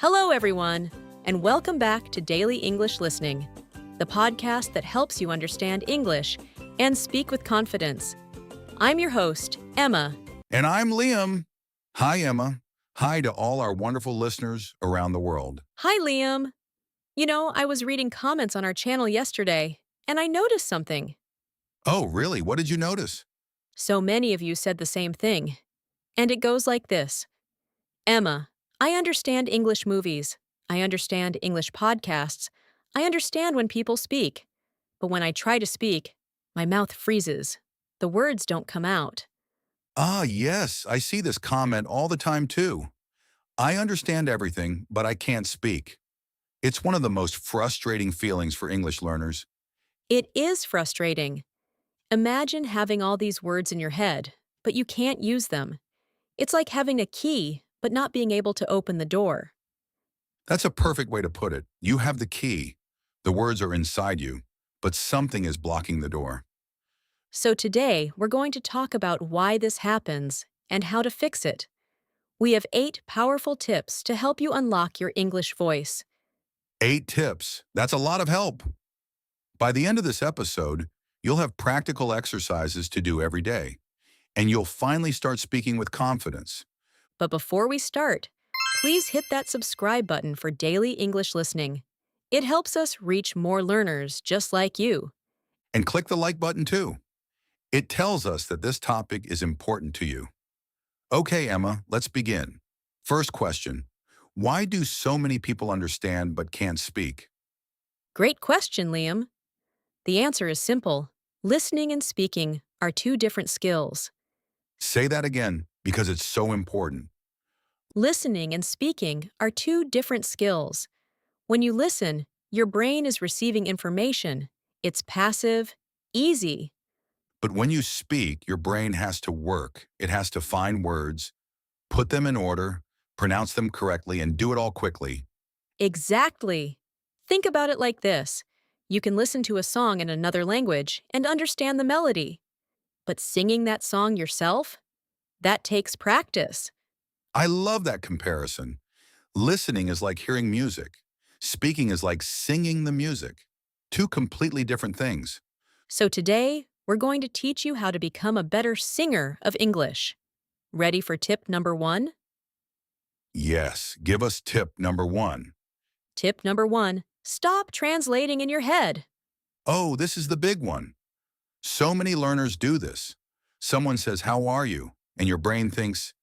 Hello, everyone, and welcome back to Daily English Listening, the podcast that helps you understand English and speak with confidence. I'm your host, Emma. And I'm Liam. Hi, Emma. Hi to all our wonderful listeners around the world. Hi, Liam. I was reading comments on our channel yesterday, and I noticed something. Oh, really? What did you notice? So many of you said the same thing. And it goes like this. Emma, I understand English movies. I understand English podcasts. I understand when people speak. But when I try to speak, my mouth freezes. The words don't come out. Ah, yes, I see this comment all the time too. I understand everything, but I can't speak. It's one of the most frustrating feelings for English learners. It is frustrating. Imagine having all these words in your head, but you can't use them. It's like having a key, but not being able to open the door. That's a perfect way to put it. You have the key. The words are inside you, but something is blocking the door. So today, we're going to talk about why this happens and how to fix it. We have 8 powerful tips to help you unlock your English voice. 8 tips. That's a lot of help. By the end of this episode, you'll have practical exercises to do every day, and you'll finally start speaking with confidence. But before we start, please hit that subscribe button for daily English listening. It helps us reach more learners just like you. And click the like button too. It tells us that this topic is important to you. Okay, Emma, let's begin. First question. Why do so many people understand but can't speak? Great question, Liam. The answer is simple. Listening and speaking are 2 different skills. Say that again, because it's so important. Listening and speaking are 2 different skills. When you listen, your brain is receiving information. It's passive, easy. But when you speak, your brain has to work. It has to find words, put them in order, pronounce them correctly, and do it all quickly. Exactly. Think about it like this. You can listen to a song in another language and understand the melody. But singing that song yourself? That takes practice. I love that comparison. Listening is like hearing music. Speaking is like singing the music. 2 completely different things. So today, we're going to teach you how to become a better singer of English. Ready for tip number 1? Yes, give us tip number 1. Tip number 1, stop translating in your head. Oh, this is the big one. So many learners do this. Someone says, "How are you?" And your brain thinks,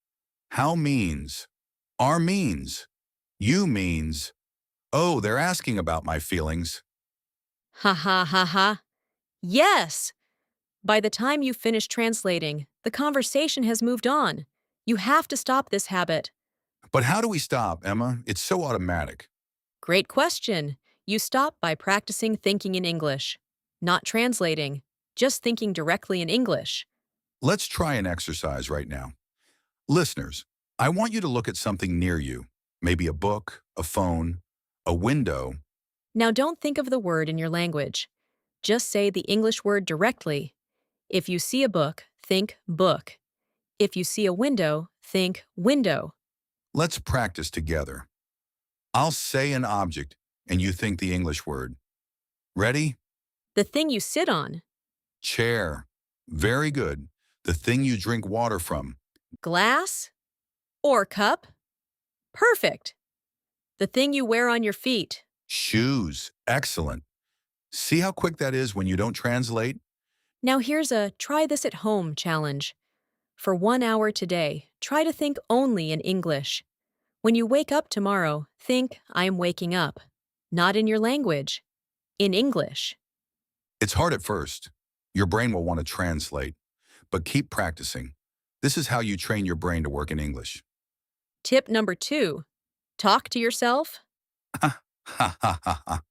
"How means, are means, you means, oh, they're asking about my feelings." Ha ha ha ha. Yes! By the time you finish translating, the conversation has moved on. You have to stop this habit. But how do we stop, Emma? It's so automatic. Great question. You stop by practicing thinking in English. Not translating, just thinking directly in English. Let's try an exercise right now. Listeners, I want you to look at something near you, maybe a book, a phone, a window. Now don't think of the word in your language. Just say the English word directly. If you see a book, think book. If you see a window, think window. Let's practice together. I'll say an object, and you think the English word. Ready? The thing you sit on. Chair. Very good. The thing you drink water from. Glass or cup? Perfect. The thing you wear on your feet. Shoes. Excellent. See how quick that is when you don't translate? Now here's a try this at home challenge. For 1 hour today, try to think only in English. When you wake up tomorrow, think I'm waking up. Not in your language. In English. It's hard at first. Your brain will want to translate, but keep practicing. This is how you train your brain to work in English. Tip number 2. Talk to yourself. Ha ha ha ha.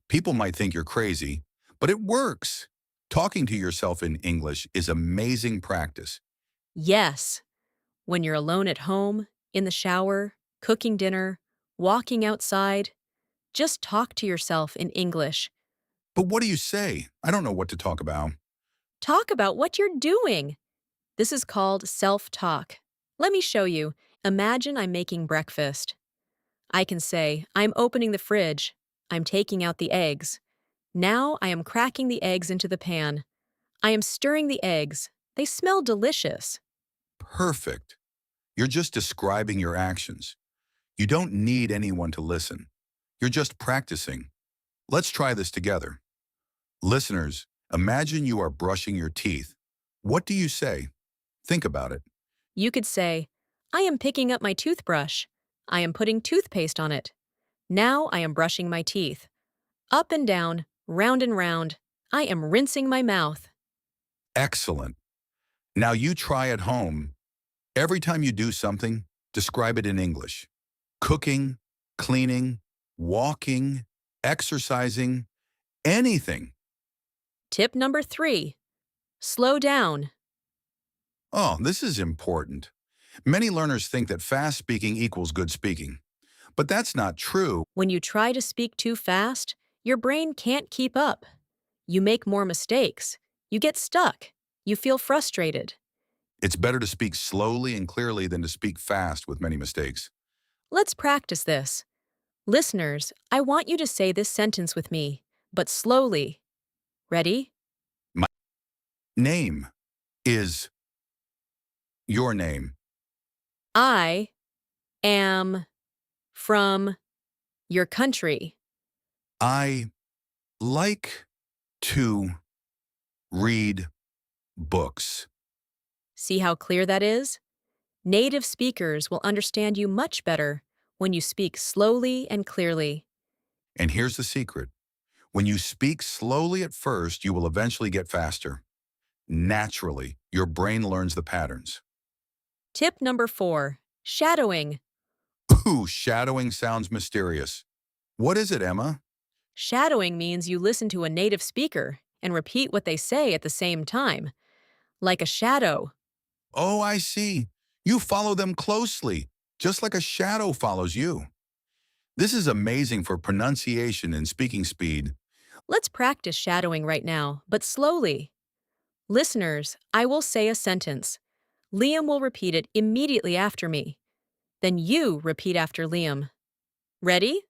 People might think you're crazy, but it works. Talking to yourself in English is amazing practice. Yes. When you're alone at home, in the shower, cooking dinner, walking outside, just talk to yourself in English. But what do you say? I don't know what to talk about. Talk about what you're doing. This is called self-talk. Let me show you. Imagine I'm making breakfast. I can say, I'm opening the fridge. I'm taking out the eggs. Now I am cracking the eggs into the pan. I am stirring the eggs. They smell delicious. Perfect. You're just describing your actions. You don't need anyone to listen. You're just practicing. Let's try this together. Listeners, imagine you are brushing your teeth. What do you say? Think about it. You could say, I am picking up my toothbrush. I am putting toothpaste on it. Now I am brushing my teeth. Up and down, round and round. I am rinsing my mouth. Excellent. Now you try at home. Every time you do something, describe it in English. Cooking, cleaning, walking, exercising, anything. Tip number 3. Slow down. Oh, this is important. Many learners think that fast speaking equals good speaking. But that's not true. When you try to speak too fast, your brain can't keep up. You make more mistakes. You get stuck. You feel frustrated. It's better to speak slowly and clearly than to speak fast with many mistakes. Let's practice this. Listeners, I want you to say this sentence with me, but slowly. Ready? My name is your name. I am from your country. I like to read books. See how clear that is? Native speakers will understand you much better when you speak slowly and clearly. And here's the secret. When you speak slowly at first, you will eventually get faster. Naturally, your brain learns the patterns. Tip number 4. Shadowing. Ooh, shadowing sounds mysterious. What is it, Emma? Shadowing means you listen to a native speaker and repeat what they say at the same time, like a shadow. Oh, I see. You follow them closely, just like a shadow follows you. This is amazing for pronunciation and speaking speed. Let's practice shadowing right now, but slowly. Listeners, I will say a sentence. Liam will repeat it immediately after me. Then you repeat after Liam. Ready?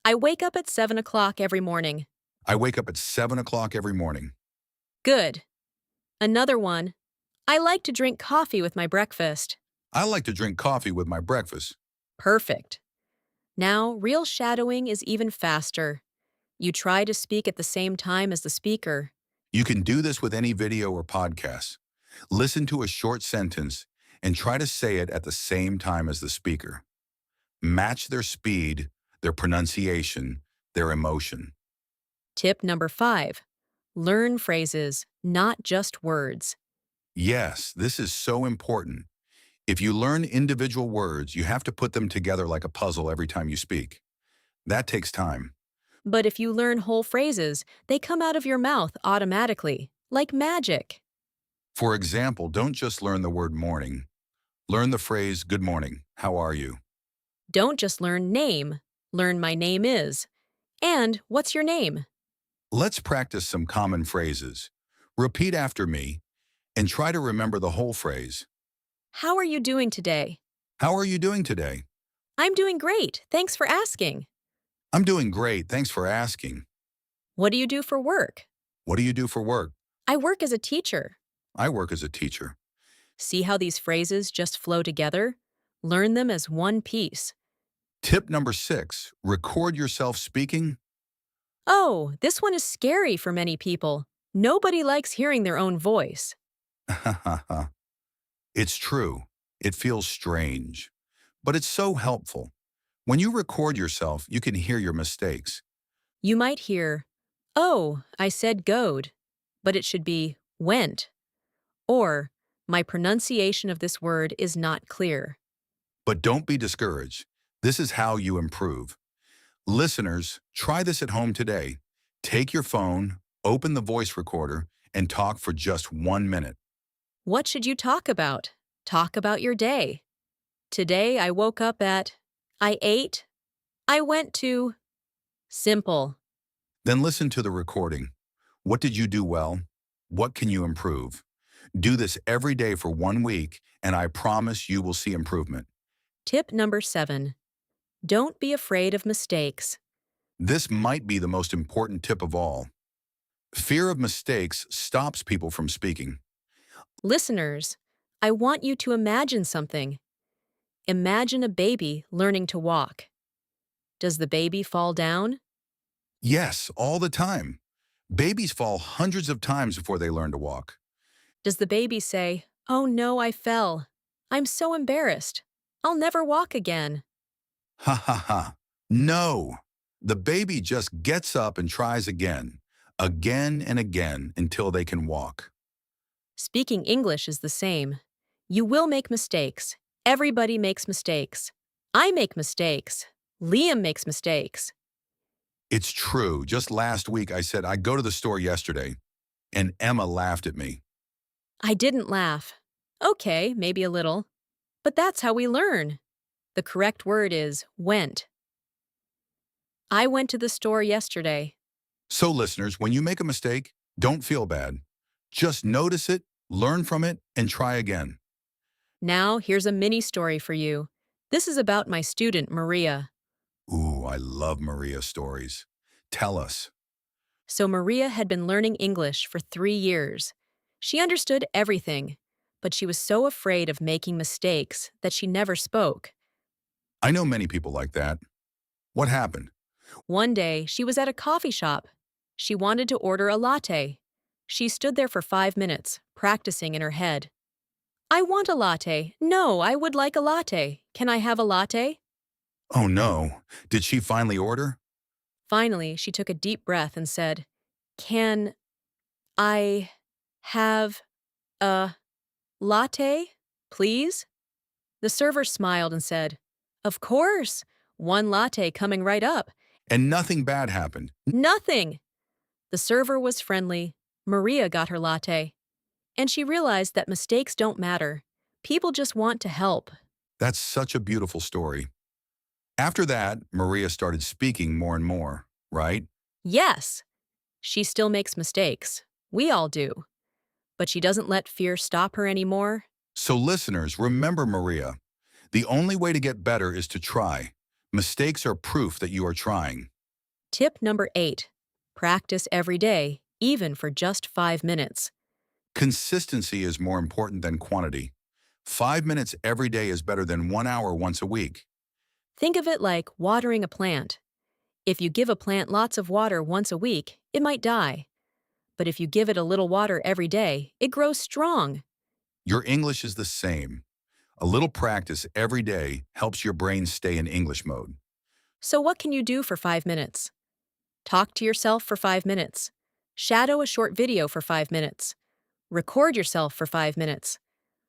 I wake up at 7 o'clock every morning. I wake up at 7 o'clock every morning. Good. Another one. I like to drink coffee with my breakfast. I like to drink coffee with my breakfast. Perfect. Now, real shadowing is even faster. You try to speak at the same time as the speaker. You can do this with any video or podcast. Listen to a short sentence and try to say it at the same time as the speaker. Match their speed, their pronunciation, their emotion. Tip number 5. Learn phrases, not just words. Yes, this is so important. If you learn individual words, you have to put them together like a puzzle every time you speak. That takes time. But if you learn whole phrases, they come out of your mouth automatically, like magic. For example, don't just learn the word morning. Learn the phrase, good morning, how are you? Don't just learn name, learn my name is. And what's your name? Let's practice some common phrases. Repeat after me and try to remember the whole phrase. How are you doing today? How are you doing today? I'm doing great, thanks for asking. I'm doing great, thanks for asking. What do you do for work? What do you do for work? I work as a teacher. I work as a teacher. See how these phrases just flow together? Learn them as one piece. Tip number 6, record yourself speaking. Oh, this one is scary for many people. Nobody likes hearing their own voice. It's true. It feels strange, but it's so helpful. When you record yourself, you can hear your mistakes. You might hear, oh, I said goed, but it should be went. Or, my pronunciation of this word is not clear. But don't be discouraged. This is how you improve. Listeners, try this at home today. Take your phone, open the voice recorder, and talk for just 1 minute. What should you talk about? Talk about your day. Today I woke up at, I ate, I went to. Simple. Then listen to the recording. What did you do well? What can you improve? Do this every day for 1 week, and I promise you will see improvement. Tip number 7. Don't be afraid of mistakes. This might be the most important tip of all. Fear of mistakes stops people from speaking. Listeners, I want you to imagine something. Imagine a baby learning to walk. Does the baby fall down? Yes, all the time. Babies fall hundreds of times before they learn to walk. Does the baby say, "Oh no, I fell. I'm so embarrassed. I'll never walk again"? Ha ha ha. No. The baby just gets up and tries again and again until they can walk. Speaking English is the same. You will make mistakes. Everybody makes mistakes. I make mistakes. Liam makes mistakes. It's true. Just last week I said I'd go to the store yesterday, and Emma laughed at me. I didn't laugh. Okay, maybe a little. But that's how we learn. The correct word is went. I went to the store yesterday. So listeners, when you make a mistake, don't feel bad. Just notice it, learn from it, and try again. Now, here's a mini story for you. This is about my student, Maria. Ooh, I love Maria stories. Tell us. So, Maria had been learning English for 3 years. She understood everything, but she was so afraid of making mistakes that she never spoke. I know many people like that. What happened? One day, she was at a coffee shop. She wanted to order a latte. She stood there for 5 minutes, practicing in her head. I want a latte. No, I would like a latte. Can I have a latte? Oh no. Did she finally order? Finally, she took a deep breath and said, Can I have a latte, please? The server smiled and said, Of course. One latte coming right up. And nothing bad happened. Nothing. The server was friendly. Maria got her latte. And she realized that mistakes don't matter. People just want to help. That's such a beautiful story. After that, Maria started speaking more and more, right? Yes, she still makes mistakes. We all do. But she doesn't let fear stop her anymore. So listeners, remember Maria. The only way to get better is to try. Mistakes are proof that you are trying. Tip number 8. Practice every day, even for just 5 minutes. Consistency is more important than quantity. 5 minutes every day is better than 1 hour once a week. Think of it like watering a plant. If you give a plant lots of water once a week, it might die. But if you give it a little water every day, it grows strong. Your English is the same. A little practice every day helps your brain stay in English mode. So what can you do for 5 minutes? Talk to yourself for 5 minutes. Shadow a short video for 5 minutes. Record yourself for 5 minutes.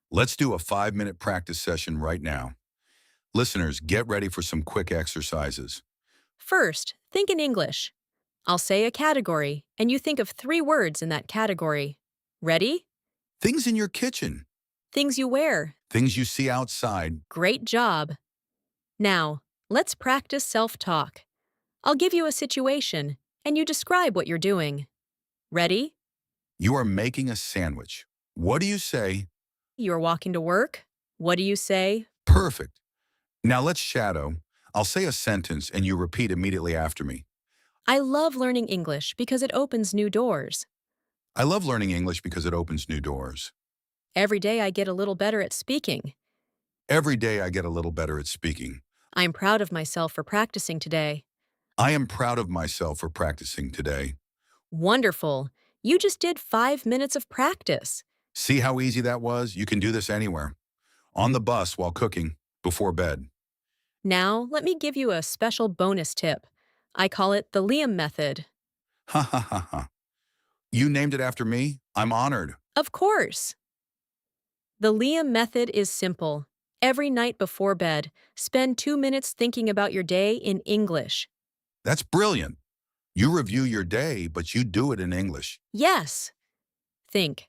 Let's do a 5-minute practice session right now. Listeners, get ready for some quick exercises. First, think in English. I'll say a category, and you think of 3 words in that category. Ready? Things in your kitchen, Things you wear. things you see outside. Great job. Now, let's practice self-talk. I'll give you a situation, and you describe what you're doing. Ready? You are making a sandwich. What do you say? You're walking to work. What do you say? Perfect. Now let's shadow. I'll say a sentence and you repeat immediately after me. I love learning English because it opens new doors. I love learning English because it opens new doors. Every day I get a little better at speaking. Every day I get a little better at speaking. I'm proud of myself for practicing today. I am proud of myself for practicing today. Wonderful. You just did 5 minutes of practice. See how easy that was? You can do this anywhere. On the bus while cooking, before bed. Now, let me give you a special bonus tip. I call it the Liam method. Ha ha ha ha. You named it after me? I'm honored. Of course. The Liam method is simple. Every night before bed, spend 2 minutes thinking about your day in English. That's brilliant. You review your day, but you do it in English. Yes. Think.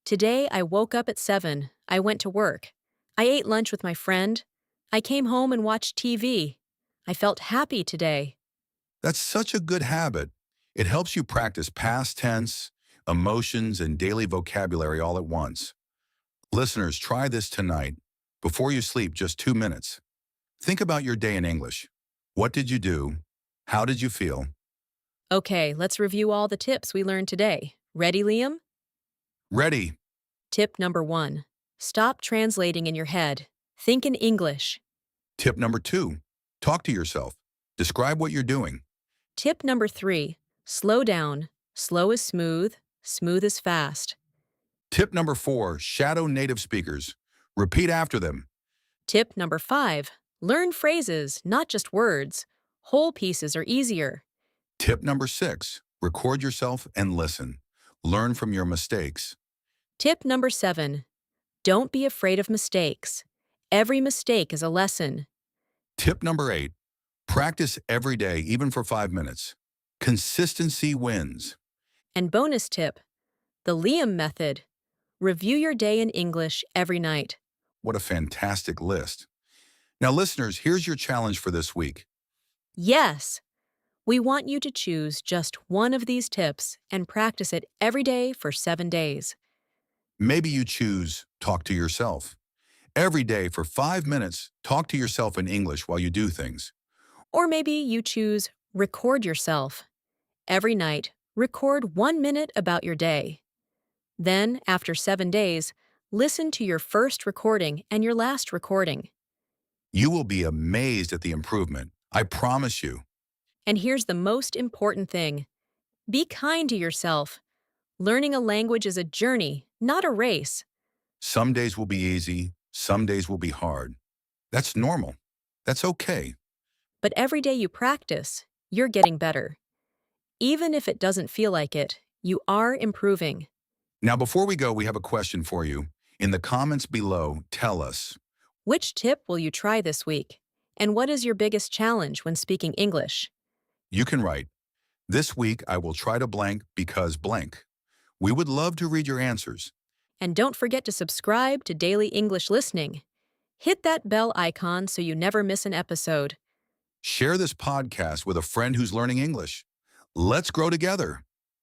Today I woke up at 7. I went to work. I ate lunch with my friend. I came home and watched TV. I felt happy today. That's such a good habit. It helps you practice past tense, emotions, and daily vocabulary all at once. Listeners, try this tonight. Before you sleep, just 2 minutes. Think about your day in English. What did you do? How did you feel? Okay, let's review all the tips we learned today. Ready, Liam? Ready. Tip number 1. Stop translating in your head. Think in English. Tip number 2. Talk to yourself. Describe what you're doing. Tip number 3. Slow down. Slow is smooth, smooth is fast. Tip number 4. Shadow native speakers. Repeat after them. Tip number 5. Learn phrases, not just words. Whole pieces are easier. Tip number 6. Record yourself and listen. Learn from your mistakes. Tip number 7. Don't be afraid of mistakes. Every mistake is a lesson. Tip number 8. Practice every day, even for 5 minutes. Consistency wins. And bonus tip, the Liam method. Review your day in English every night. What a fantastic list. Now, listeners, here's your challenge for this week. Yes! We want you to choose just one of these tips and practice it every day for 7 days. Maybe you choose talk to yourself. Every day for 5 minutes, talk to yourself in English while you do things. Or maybe you choose record yourself. Every night, record 1 minute about your day. Then, after 7 days, listen to your first recording and your last recording. You will be amazed at the improvement. I promise you. And here's the most important thing. Be kind to yourself. Learning a language is a journey, not a race. Some days will be easy, some days will be hard. That's normal. That's okay. But every day you practice, you're getting better. Even if it doesn't feel like it, you are improving. Now, before we go, we have a question for you. In the comments below, tell us, Which tip will you try this week? And what is your biggest challenge when speaking English? you can write, this week I will try to blank because blank. We would love to read your answers. And don't forget to subscribe to Daily English Listening. Hit that bell icon so you never miss an episode. Share this podcast with a friend who's learning English. Let's grow together.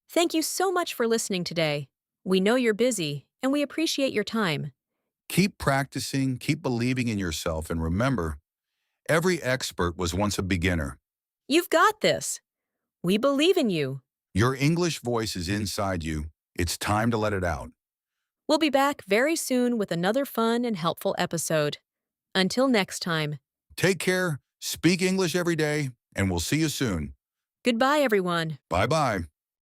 Thank you so much for listening today. We know you're busy, and we appreciate your time. Keep practicing, keep believing in yourself, and remember, every expert was once a beginner. You've got this. We believe in you. Your English voice is inside you. It's time to let it out. We'll be back very soon with another fun and helpful episode. Until next time, Take care, speak English every day, and we'll see you soon. goodbye, everyone. Bye-bye.